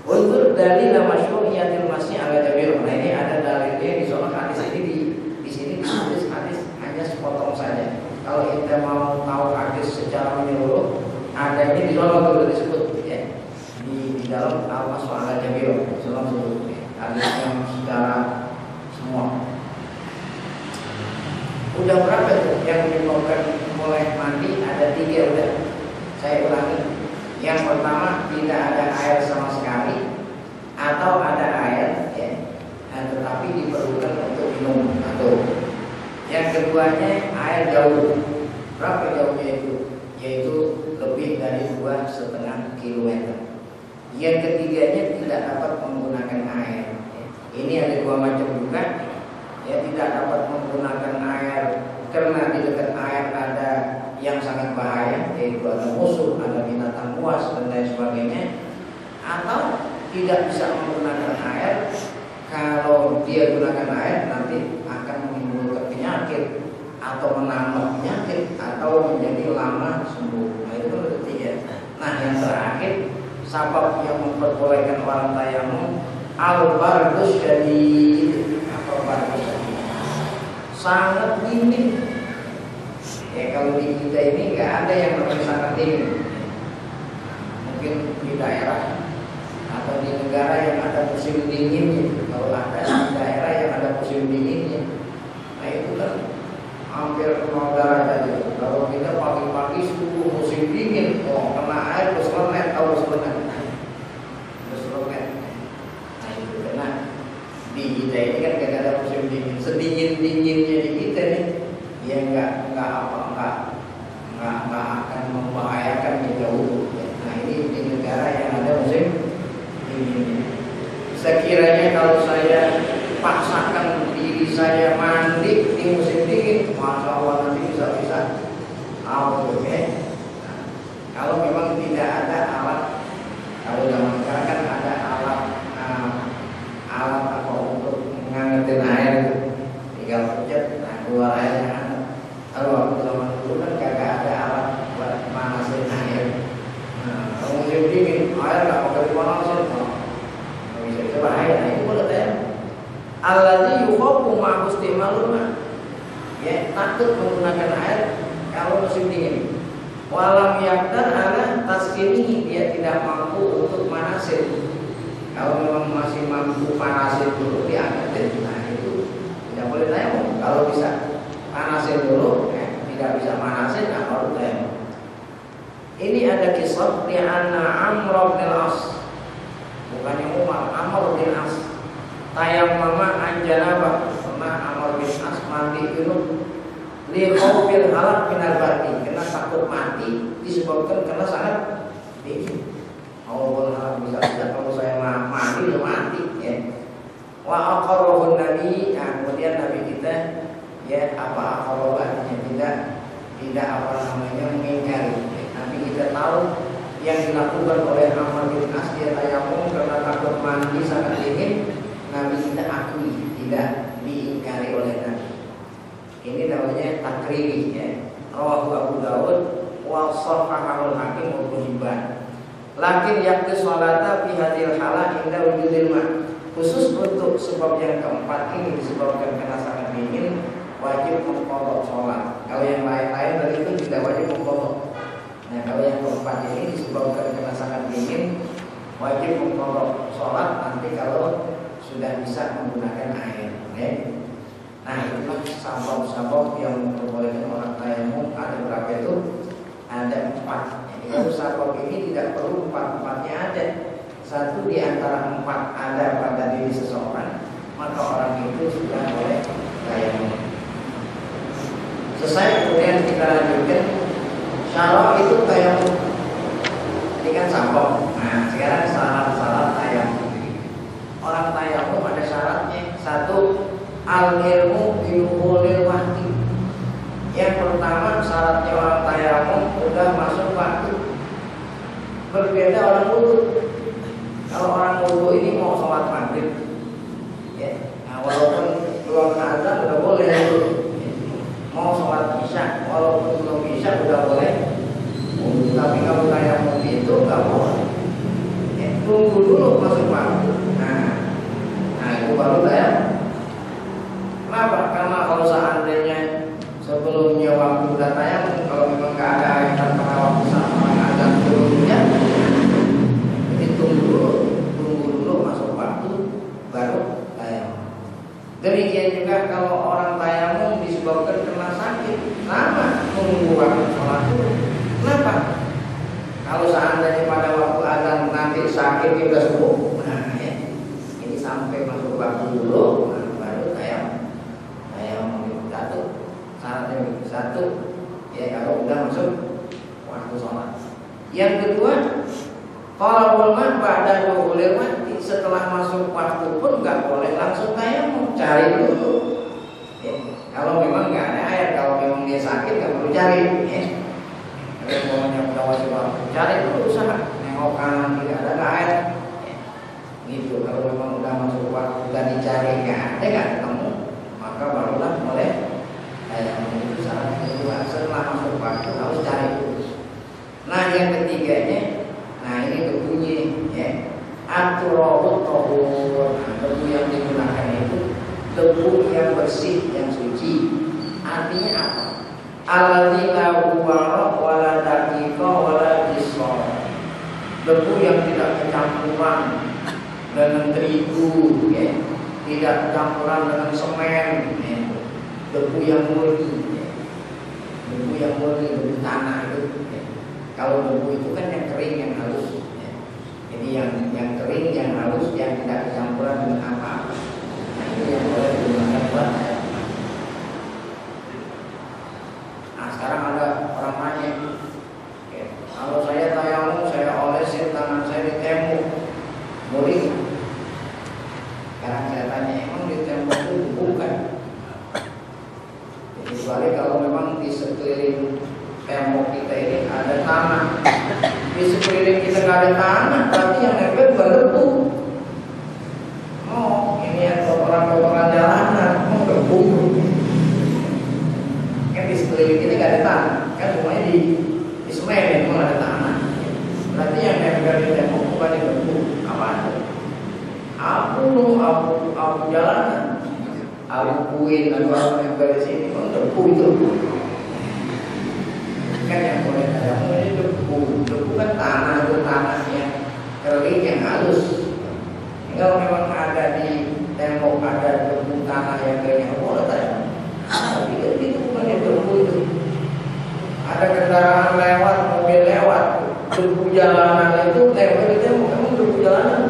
Untuk dalil masyhuriyatil masih ala jabir. Nah ini ada dalilnya di soal hadis ini di sini ditulis hadis hanya sepotong saja. Kalau kita mau tahu hadis secara menyeluruh, ada ini di soal sudah disebut ya. Di dalam al-masih ala jabir. Soal seluruh hadis yang secara semua. Udah berapa tuh yang menyebabkan mulai mandi? Ada 3 udah. Saya ulangi. Yang pertama tidak ada air sama sekali, atau ada air, ya, tetapi diperlukan untuk minum. Atau yang keduanya air jauh. Berapa jauhnya itu? Yaitu lebih dari 2,5 kilometer. Yang ketiganya tidak dapat menggunakan air. Ini ada 2 macam juga. Ya, tidak dapat menggunakan air karena di dekat air ada yang sangat bahaya, yaitu ada musuh, ada binatang buas dan lain sebagainya. Atau tidak bisa menggunakan air, kalau dia gunakan air nanti akan menimbulkan penyakit atau menambah penyakit atau menjadi lama sembuh. Nah itu ketiga. Nah yang terakhir, sebab yang memperbolehkan orang tayamum al-bardus syadid. Sangat dingin. Ya kalau di kita ini nggak ada yang namanya sangat dingin. Mungkin di daerah atau di negara yang ada musim dinginnya. Kalau ada di daerah yang ada musim dinginnya, nah itu kan hampir 0 derajat. Kalau kita pagi-pagi subuh musim dingin, oh kena air terus lenet, terus lenet. Nah itu karena di kita ini kan gak ada musim dingin, sedingin-dinginnya di kita nih, ya nggak akan membahayakan kita wudhu. Nah ini di negara yang ada musim dinginnya. Sekiranya kalau saya paksakan diri saya mandi di musim dingin, masya Allah nanti bisa auto ya. Nah, kalau memang tidak ada alat, kalau zaman sekarang kan ada alat apa untuk menghangatin air, tinggal pencet, nah keluar airnya hangat. Kalau waktu zaman dulu kan kagak ada alat buat manasin air. Nah, kalau musim dingin air nggak pakai dipanasin, mahfuz timaluna. Ya, takut menggunakan air kalau musim dingin. Walam yakdar ala taskini, dia tidak mampu untuk manasin. Kalau memang masih mampu panasin dulu diangkat, nah itu tidak boleh tayamum. Kalau bisa panasin dulu, tidak bisa manasin, nah baru tayamum. Ini ada kisah di anna Amr bin As, bukannya Umar, Amr bin As. Tayammama an janabah, pernah Amr bin As mandi junub li khawfil halak min al-bardi, karena takut mati disebabkan karena sangat dingin. Allah bisa kalau saya mati udah mati ya. Wa aqarrahun nabi, nah, kemudian nabi kita ya apa aqarrahnya tidak apa namanya mengingkari. Nabi kita tahu yang dilakukan oleh Amr bin As, dia tayamum karena takut mandi sangat dingin. Nabi kita akui, tidak diingkari oleh Nabi. Ini namanya takriri ya. Rawahu Abu Dawud wa shahhahahu Hakim wa Hibban. Lakin yakti sholata fi hadil halah inda wujudil ma. Khusus untuk sebab yang keempat ini disebabkan karena sangat dingin, wajib mengqadha sholat. Kalau yang lain-lain dari itu tidak wajib mengqadha. Nah, kalau yang keempat ini disebabkan karena sangat dingin, wajib mengqadha sholat nanti kalau sudah bisa menggunakan air. Ya. Nah, itulah sabab-sabab yang memperbolehkan orang tayamum. Ada berapa itu? Ada 4. Jadi sabab ini tidak perlu 4-4-nya ada. Satu di antara 4 ada pada diri seseorang, maka orang itu sudah boleh tayamum. Selesai, kemudian kita lanjutkan syarat itu tayamum. Ini kan sabab. Nah, sekarang syarat tayamum. Orang tayamum ada syaratnya. Satu, al-ilmu bidukhulil waqti. Yang pertama syaratnya orang tayamum sudah masuk waktu. Berbeda orang wudu. Kalau orang wudu ini mau sholat maghrib, ya, nah, walaupun belum azan sudah boleh. Mau sholat isya, walaupun belum isya sudah boleh. Tapi kalau tayamum itu nggak boleh. Ya, tunggu dulu masuk waktu. Nah itu baru tayamum. Kenapa? Karena kalau seandainya sebelumnya waktu udah tayamum, kalau memang nggak ada air karena waktu sama azan sebelumnya, jadi tunggu dulu masuk waktu baru tayamum. Demikian juga kalau orang tayamum disebabkan karena sakit, sama tunggu waktu sholat dulu. Kenapa? Kalau seandainya pada waktu azan nanti sakit juga sembuh, nah ya, ini sampai masuk waktu dulu, nah, baru tayamum. Satu, ya kalau udah masuk waktu sholat. Yang kedua, kalau ulama pada dukhulil waqti, setelah masuk waktu pun nggak boleh langsung tayamum, cari dulu. Ya, kalau memang nggak ada air, kalau memang dia sakit nggak perlu cari. Ya. Kalau yang udah wajib waktu, cari dulu usaha, nengok kanan tidak ada air. Ya. Gitu. Kalau memang udah masuk waktu dan dicari nggak ada, nggak ketemu, maka barulah boleh. Itu syarat kedua. Setelah masuk waktu harus cari dulu. Nah yang ketiganya, nah ini debunya ya, aturabut tohur. Nah, debu yang digunakan itu debu yang bersih, yang suci. Artinya apa? Alladzi la huwa wala daqiqa wala jisr. Debu yang tidak kecampuran dengan terigu, ya, tidak campuran dengan semen. Ya. Debu yang murni, ya. Debu yang murni, debu tanah itu. Ya. Kalau debu itu kan yang kering, yang halus. Ya. Jadi yang kering, yang halus, yang tidak campuran dengan apa-apa. Nah, itu yang boleh digunakan buat tayamum. Nah sekarang ada orang nanya, ya, kalau saya tayamum, saya olesin tangan saya di tembok, boleh? Sekarang saya tanya, emang di tembok itu bukan? Kecuali kalau memang di sekeliling tembok kita ini ada tanah. Di sekeliling kita nggak ada tanah, berarti yang nempel bukan debu. Oh, ini ada kotoran-kotoran jalanan, mau debu. Kan di sekeliling kita nggak ada tanah, kan semuanya di semen, memang ada tanah. Berarti yang nempel di tembok bukan di debu, apa? Abu jalanan, alupuin atau apa yang dari sini debu itu kan yang boleh tayamum ini debu kan tanah itu tanah yang kering yang halus. Kalau memang ada di tembok ada debu tanah yang kering yang boleh tayamum. Tapi itu bukan yang debu itu. Ada kendaraan lewat, mobil lewat, debu jalanan itu tembok itu memang debu jalanan.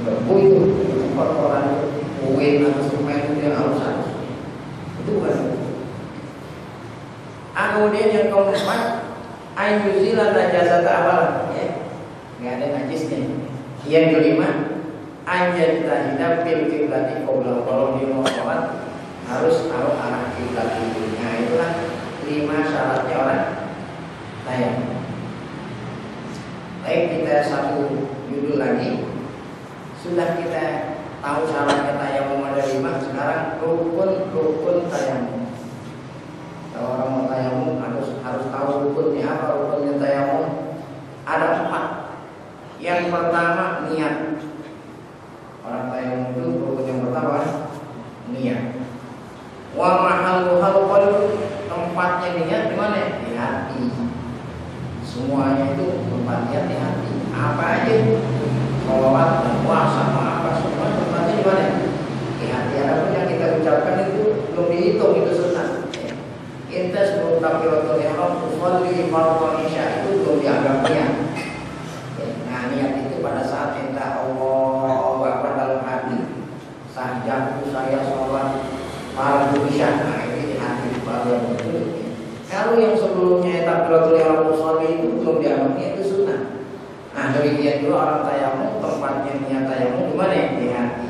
Debu itu kotoran puin atau semen itu yang halus-halus. Itu bukan. Kemudian yang keempat, ayuzilan najasat awal, ya, nggak ada najisnya. Yang kelima, anjatahida fil qiblati qabla, kalau dia mau sholat harus tahu arah kiblat itu. Nah itulah 5 syaratnya orang tayamum. Baik, kita satu judul lagi. Sudah kita tahu syaratnya tayamum ada 5. Sekarang rukun tayamum. Kalau orang mau tayamum harus tahu rukunnya apa. Rukunnya tayamum ada 4. Yang pertama niat. Orang tayamum itu rukun yang pertama niat. Wa mahalluhal qalb, tempatnya niat di mana? Di hati. Semuanya itu tempat niat di hati. Apa aja? Sholawat, puasa, apa semua tempatnya di mana? Di hati. Adapun yang kita ucapkan itu belum dihitung, itu sunnah. Kita sebelum takbiratul ihram usolli fardhu isya itu belum dianggap niat. Nah niat itu pada saat kita Allahu Akbar dalam hati. Sahjatu saya sholat fardhu isya. Nah ini di hati baru yang betul. Kalau yang sebelumnya takbiratul ihram usolli itu belum dianggap niat, itu sunnah. Nah demikian juga orang tayamum, tempatnya niat tayamum di mana? Di hati.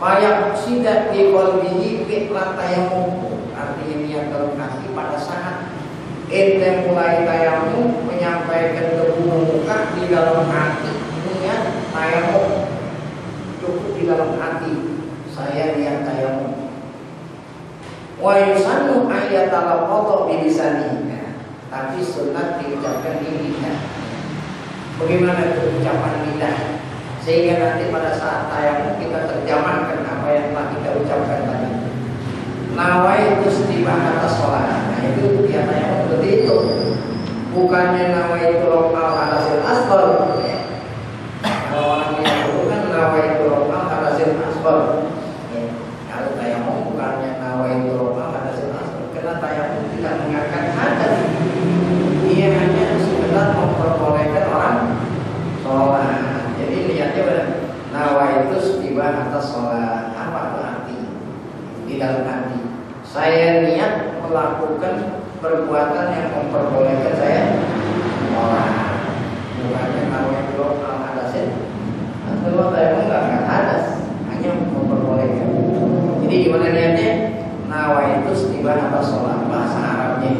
Fayak sidat di qalbihi fi'lat tayamum. Artinya niat dalam hati pada saat ente mulai tayamum, menyampaikan debu muka di dalam hati, niat tayamum cukup di dalam hati. Saya niat tayamum. Wa yusannu ayatal qadha bi lisani. Tapi sunat diucapkan di lidah. Bagaimana itu ucapan lidah? Sehingga nanti pada saat tayamum kita terjemahkan apa yang telah kita ucapkan tadi. Nawaitu istibahata sholat. Nah itu dia tayamum seperti itu. Bukannya nawaitu lokal hadasil asghar. Kalau orang yang itu kan nawaitu lokal hadasil asghar. Kalau tayamum bukannya nawaitu lokal hadasil asghar. Karena tayamum tidak mengangkat hadas. Dia hanya sekedar memperbolehkan orang sholat. Jadi niatnya benar. Nawaitu istibahata sholat. Apa itu arti? Di dalam hati saya niat melakukan perbuatan yang memperbolehkan saya sholat. Bukannya nawaitu lokal hadasin. Atau tayamum nggak hadas, hanya memperbolehkan. Jadi gimana niatnya? Nawaitu istibahata sholat, bahasa Arabnya.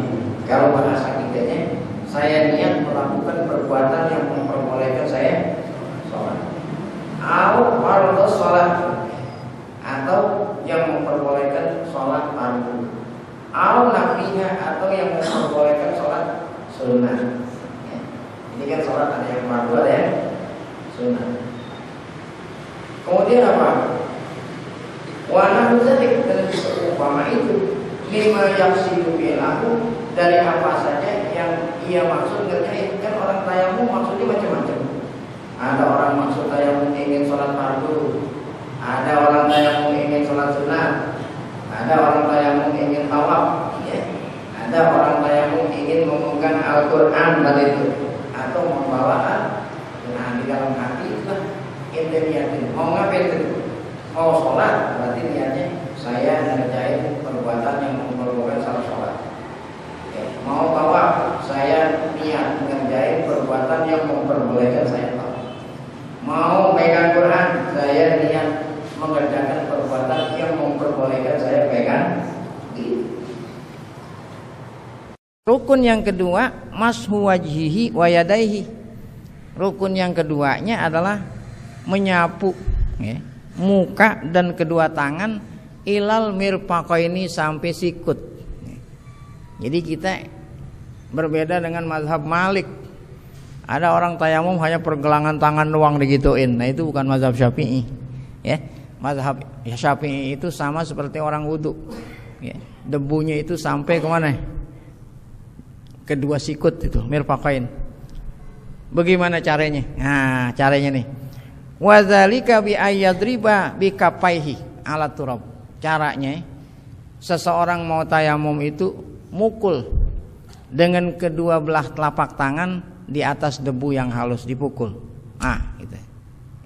Kalau bahasa kitanya, saya niat melakukan perbuatan yang memperbolehkan saya sholat. Au fardhu sholat, atau yang memperbolehkan sholat fardu. Au nafiha, atau yang memperbolehkan sholat sunnah. Ini kan sholat ada yang fardu, ada yang sunnah. Kemudian apa? Wa nahu dzalik, dan seumpama itu lima yaqsidu bilahu, dari apa saja yang ia maksud ngerjain. Kan orang tayamum maksudnya macam-macam. Ada orang maksud tayamum ingin sholat fardu, ada orang tayamum ingin sholat sunnah, ada orang tayamum ingin tawaf, ya. Ada orang tayamum ingin memegang Al-Quran pada itu, atau membawa nah di dalam hati itulah ente niatin. Mau ngapain itu? Mau sholat, berarti niatnya saya ngerjain perbuatan yang memperbolehkan salah sholat. Mau tawaf, saya niat ngerjain perbuatan yang memperbolehkan saya tawaf. Mau pegang Quran, saya niat mengerjakan perbuatan yang memperbolehkan saya pegang. Rukun yang kedua, mashu wajhihi wa yadaihi. Rukun yang keduanya adalah menyapu, ya, muka dan kedua tangan ilal mirfaqaini, sampai sikut. Jadi kita berbeda dengan mazhab Malik. Ada orang tayamum hanya pergelangan tangan doang digituin. Nah itu bukan mazhab Syafi'i. Ya, mazhab Syafi'i itu sama seperti orang wudu. Ya, debunya itu sampai kemana? Kedua sikut itu, mirfaqain. Bagaimana caranya? Nah, caranya nih. Wa dzalika bi ayyadriba bi kaffaihi ala turab. Caranya seseorang mau tayamum itu mukul dengan kedua belah telapak tangan di atas debu yang halus, dipukul. Gitu.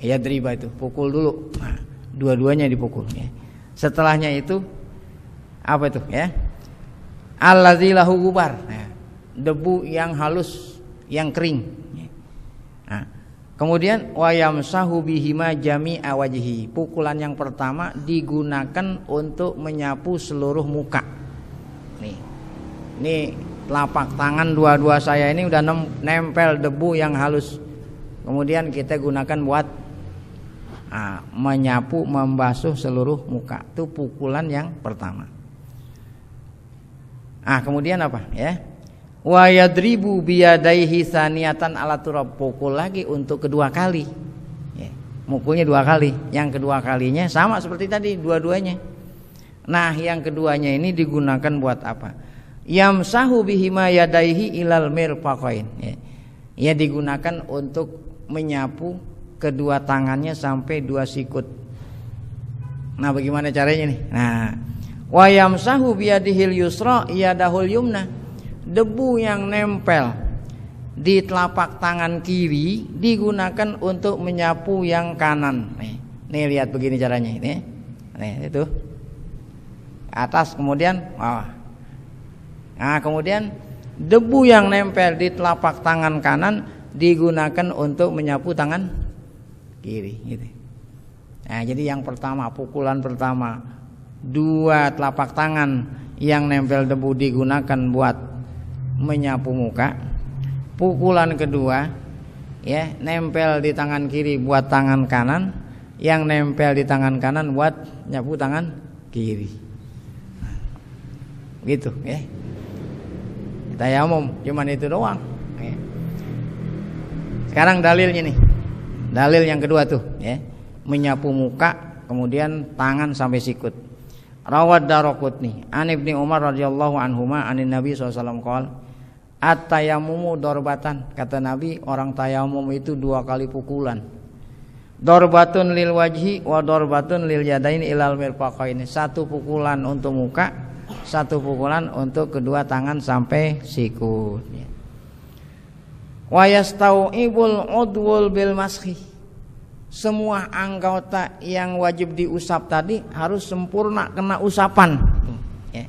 Yadriba itu pukul dulu. Dua-duanya dipukul ya. Setelahnya itu apa itu ya? Allazi lahu gubar. Debu yang halus, yang kering. Kemudian wayamsahu bihima jami'a wajhi. Pukulan yang pertama digunakan untuk menyapu seluruh muka. Nih telapak tangan dua-dua saya ini udah nempel debu yang halus. Kemudian kita gunakan buat menyapu, membasuh seluruh muka. Itu pukulan yang pertama. Kemudian apa ya? Wa yadribu biyadaihi saniyatan ala turab. Pukul lagi untuk kedua kali ya, mukulnya dua kali. Yang kedua kalinya sama seperti tadi dua-duanya. Nah yang keduanya ini digunakan buat apa? Yamsahu bihima yadaihi ilal mirfaqain ya. Ya digunakan untuk menyapu kedua tangannya sampai dua sikut. Nah bagaimana caranya nih? Nah wa yamsahu biyadihil yusra yadahul yumna. Debu yang nempel di telapak tangan kiri digunakan untuk menyapu yang kanan. Nih lihat begini caranya ini. Nih itu atas kemudian bawah. Nah kemudian debu yang nempel di telapak tangan kanan digunakan untuk menyapu tangan kiri. Gitu. Nah jadi yang pertama, pukulan pertama, dua telapak tangan yang nempel debu digunakan buat menyapu muka. Pukulan kedua ya nempel di tangan kiri buat tangan kanan, yang nempel di tangan kanan buat nyapu tangan kiri. Gitu ya. Tayamum cuman itu doang ya. Sekarang dalilnya nih. Dalil yang kedua tuh ya, menyapu muka kemudian tangan sampai sikut. Rawad Daraqutni an Ibnu Umar radhiyallahu anhuma anin Nabi sallallahu alaihi wasallam qala at-tayammumu dorbatan. Kata Nabi, orang tayamum itu dua kali pukulan. Dorbatun lil wajhi wa dorbatun lil yadaini ilal mirfaqaini. Satu pukulan untuk muka, satu pukulan untuk kedua tangan sampai sikut. Wa yastau'ibul udwul bil mashi. Semua anggota yang wajib diusap tadi harus sempurna kena usapan ya.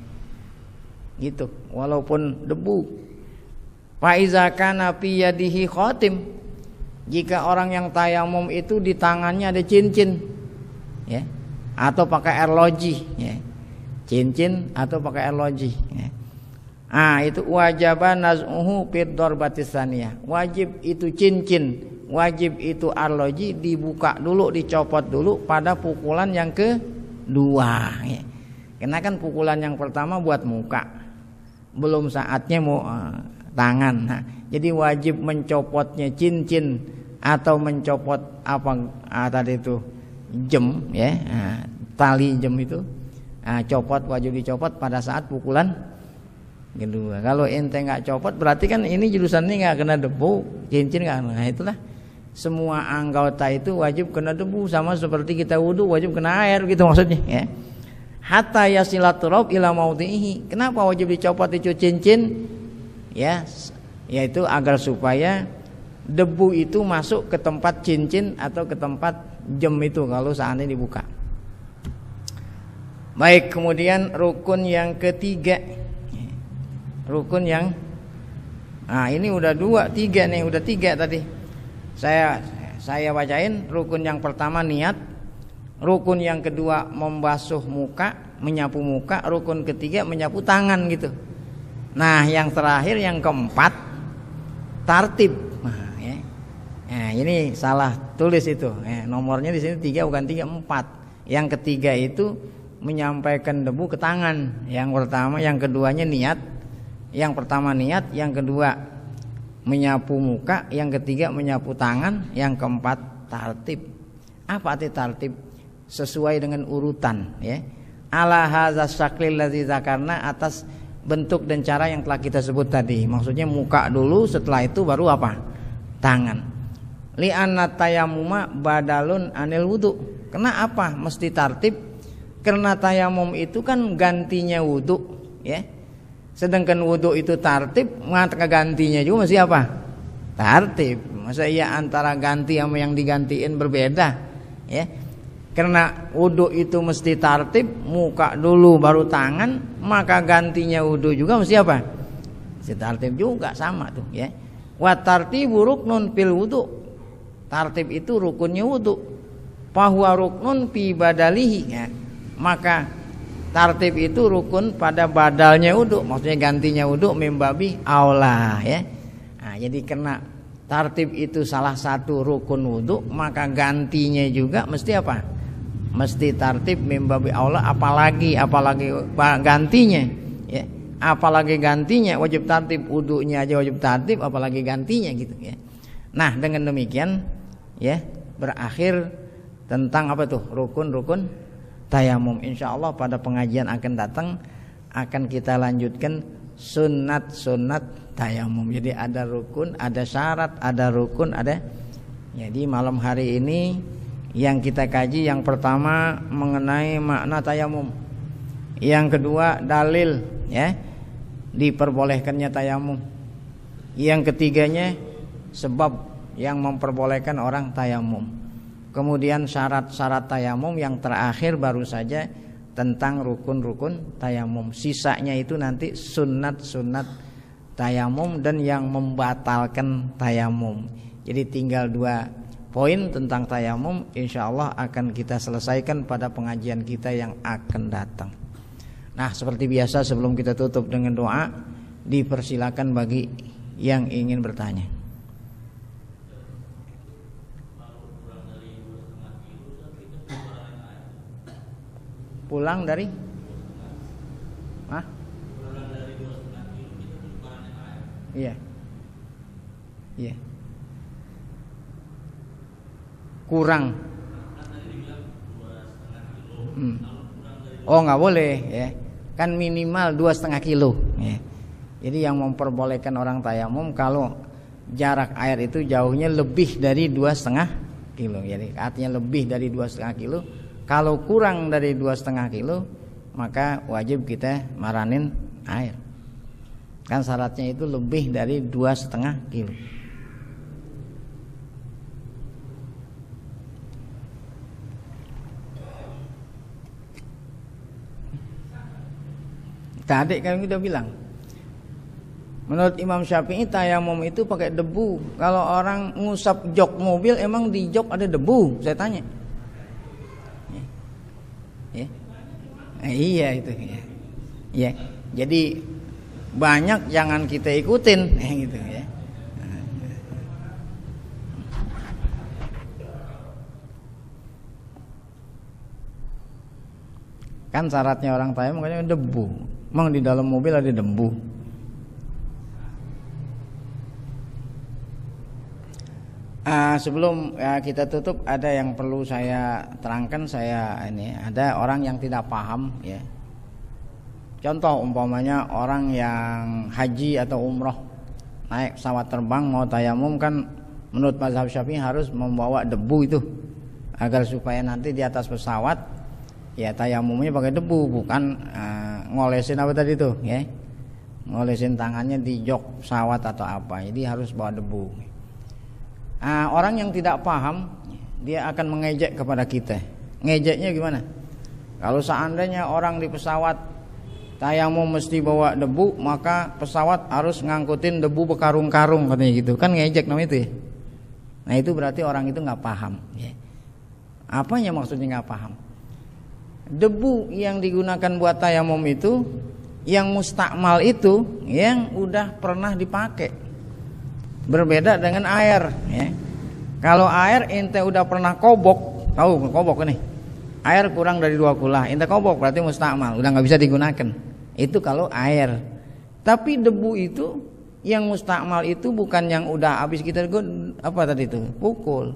Gitu walaupun debu. Fa iza kana fi yadihi khatim. Jika orang yang tayamum itu di tangannya ada cincin ya, atau pakai arloji ya. Cincin atau pakai arloji ya. Itu wajaba naz'uhu fid darbatis tsaniyah. Wajib itu cincin, wajib itu arloji dibuka dulu, dicopot dulu pada pukulan yang kedua ya. Karena kan pukulan yang pertama buat muka, belum saatnya mau tangan. Nah, jadi wajib mencopotnya cincin atau mencopot apa tadi itu jem ya, tali jem itu copot, wajib dicopot pada saat pukulan kedua. Kalau ente nggak copot berarti kan ini jurusan ini nggak kena debu, cincin nggak. Nah itulah semua anggota itu wajib kena debu, sama seperti kita wudu wajib kena air gitu maksudnya ya. Hatta yasilat turab ila maudhihi. Kenapa wajib dicopot itu cincin? Ya, yaitu agar supaya debu itu masuk ke tempat cincin atau ke tempat jem itu kalau seandainya dibuka. Baik, kemudian rukun yang ketiga. Rukun yang ini udah 2, 3 nih, udah 3 tadi. Saya bacain. Rukun yang pertama niat, rukun yang kedua membasuh muka, menyapu muka, rukun ketiga menyapu tangan gitu. Nah, yang terakhir yang keempat tartib. Nah, ini salah tulis itu. Nomornya di sini 3 bukan 3, 4. Yang ketiga itu menyampaikan debu ke tangan. Yang pertama, yang keduanya niat. Yang pertama niat, yang kedua menyapu muka, yang ketiga menyapu tangan, yang keempat tartib. Apa arti tartib? sesuai dengan urutan ya. Ala hadzal syaklil ladzi dzakarna, atas bentuk dan cara yang telah kita sebut tadi. Maksudnya muka dulu, setelah itu baru apa? Tangan. Li anna tayammuma badalun anil wudu. Kenapa mesti tartib? Karena tayamum itu kan gantinya wudu ya. Sedangkan wudu itu tartib, maka gantinya juga mesti apa? Tartib. Masa iya antara ganti sama yang digantiin berbeda ya. Karena wudu itu mesti tartib, muka dulu baru tangan, maka gantinya wudu juga mesti apa? Mesti tartib juga, sama tuh ya. Wa tartibu ruknun fil wudu. Tartib itu rukunnya wudu. Fahuwa ruknun fi badalihi ya. Maka tartib itu rukun pada badalnya wudu, maksudnya gantinya wudu mimbabi aula ya. Nah, jadi karena tartib itu salah satu rukun wudu, maka gantinya juga mesti apa? Mesti tartib mimbabi aula, apalagi gantinya ya. Apalagi gantinya wajib tartib, wudunya aja wajib tartib, apalagi gantinya gitu ya. Nah, dengan demikian ya berakhir tentang apa tuh? Rukun-rukun tayamum. Insyaallah pada pengajian akan datang akan kita lanjutkan sunat-sunat tayamum. Jadi ada rukun, ada syarat, ada rukun, ada. Jadi malam hari ini yang kita kaji yang pertama mengenai makna tayamum. Yang kedua dalil ya diperbolehkannya tayamum. Yang ketiganya sebab yang memperbolehkan orang tayamum. Kemudian syarat-syarat tayamum, yang terakhir baru saja tentang rukun-rukun tayamum. Sisanya itu nanti sunat-sunat tayamum dan yang membatalkan tayamum. Jadi tinggal 2 poin tentang tayamum, insyaallah akan kita selesaikan pada pengajian kita yang akan datang. Nah, seperti biasa sebelum kita tutup dengan doa, dipersilakan bagi yang ingin bertanya. Pulang dari? Hah? Iya. Iya. Kurang. Oh, nggak boleh ya. Kan minimal 2,5 kilo ya. Jadi yang memperbolehkan orang tayamum kalau jarak air itu jauhnya lebih dari 2,5 kilo. Jadi artinya lebih dari 2,5 kilo. Kalau kurang dari 2,5 kilo, maka wajib kita maranin air. Kan syaratnya itu lebih dari 2,5 kilo. Tadi kan kita bilang, menurut Imam Syafi'i tayamum itu pakai debu. Kalau orang ngusap jok mobil, emang di jok ada debu? Saya tanya. Ya. Iya itu ya. Ya. Jadi banyak jangan kita ikutin gitu ya. Kan syaratnya orang tayamum makanya debu. Emang di dalam mobil ada debu. Sebelum kita tutup, ada yang perlu saya terangkan. Ada orang yang tidak paham ya. Contoh umpamanya orang yang haji atau umroh naik pesawat terbang mau tayamum, kan menurut mazhab Syafi'i harus membawa debu itu agar supaya nanti di atas pesawat ya tayamumnya pakai debu, bukan ngolesin apa tadi tuh ya, ngolesin tangannya di jok pesawat atau apa. Jadi harus bawa debu. Orang yang tidak paham dia akan mengejek kepada kita. Ngejeknya gimana? Kalau seandainya orang di pesawat tayamum mesti bawa debu, maka pesawat harus ngangkutin debu berkarung-karung katanya gitu. Kan ngejek namanya itu ya. Nah itu berarti orang itu nggak paham ya. Apanya maksudnya nggak paham? Debu yang digunakan buat tayamum itu yang mustakmal itu yang udah pernah dipakai. Berbeda dengan air ya. Kalau air ente udah pernah kobok, tahu kobok ini? Air kurang dari 2 kula, ente kobok berarti mustakmal, udah nggak bisa digunakan. Itu kalau air. Tapi debu itu yang mustakmal itu bukan yang udah habis kita apa tadi itu? Pukul.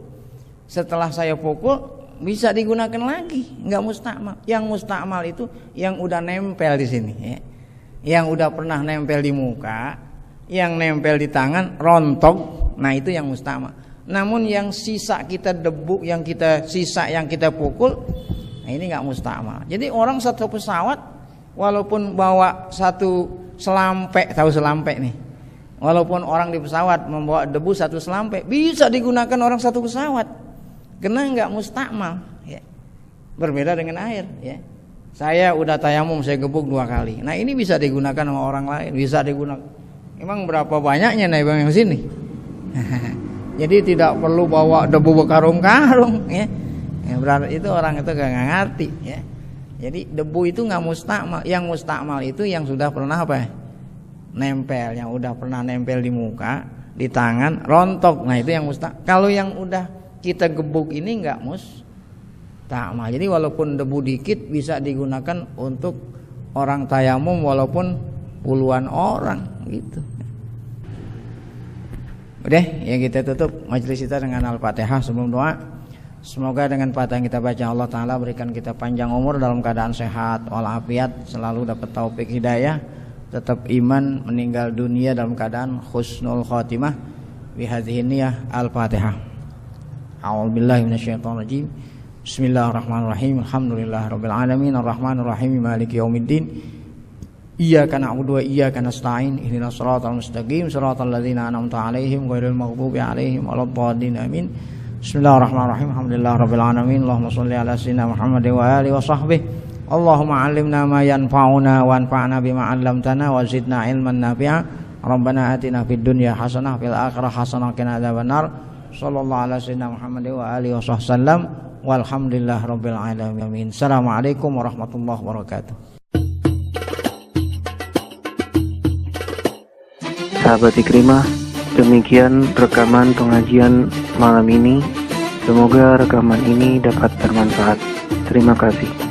Setelah saya pukul bisa digunakan lagi, nggak mustakmal. Yang mustakmal itu yang udah nempel di sini, ya. Yang udah pernah nempel di muka, yang nempel di tangan, rontok, nah itu yang mustakmal. Namun yang sisa kita debu, yang kita pukul, nah ini nggak mustakmal. Jadi orang satu pesawat, walaupun bawa satu selampe, tahu selampe nih, walaupun orang di pesawat membawa debu satu selampe, bisa digunakan orang satu pesawat, karena nggak mustakmal, ya. Berbeda dengan air, ya. Saya udah tayamum, saya gebuk 2 kali. Nah ini bisa digunakan sama orang lain, bisa digunakan. Emang berapa banyaknya nih bang yang sini? Jadi tidak perlu bawa debu berkarung-karung, ya. Berarti itu orang itu gak ngerti, ya. Jadi debu itu nggak mustakmal. Yang mustakmal itu yang sudah pernah apa? Nempel, yang udah pernah nempel di muka, di tangan, rontok. Nah itu yang mustakmal. Kalau yang udah kita gebuk ini nggak mustakmal. Jadi walaupun debu dikit bisa digunakan untuk orang tayamum walaupun puluhan orang, gitu. Udah, ya kita tutup majelis kita dengan Al-Fatihah sebelum doa. Semoga dengan Fatihah yang kita baca Allah Ta'ala berikan kita panjang umur dalam keadaan sehat walafiat, selalu dapat taufik hidayah, tetap iman, meninggal dunia dalam keadaan husnul khotimah. Bihadhihi niyah Al-Fatihah. A'udzubillahi minasyaitonirrajim. Bismillahirrahmanirrahim. Alhamdulillahirabbil alamin arrahmanir rahim maliki yaumiddin. Iyyaka na'budu wa iyyaka nasta'in ihdinas siratal mustaqim siratal ladzina an'amta 'alaihim ghairil maghdubi 'alaihim waladdallin amin. Bismillahirrahmanirrahim. Alhamdulillahirabbil alamin. Allahumma shalli ala sayyidina Muhammad wa alihi wa sahbihi. Allahumma 'allimna ma yanfa'una wa anfa'na bima 'allamtana wa zidna 'ilman nafi'a. Rabbana atina fid dunya hasanah fil akhirati hasanah wa qina adzabannar. Sallallahu ala sayyidina Muhammad wa alihi wasallam. Walhamdulillahirabbil alamin. Assalamualaikum warahmatullahi wabarakatuh. Sahabat Ikrimah, demikian rekaman pengajian malam ini. Semoga rekaman ini dapat bermanfaat. Terima kasih.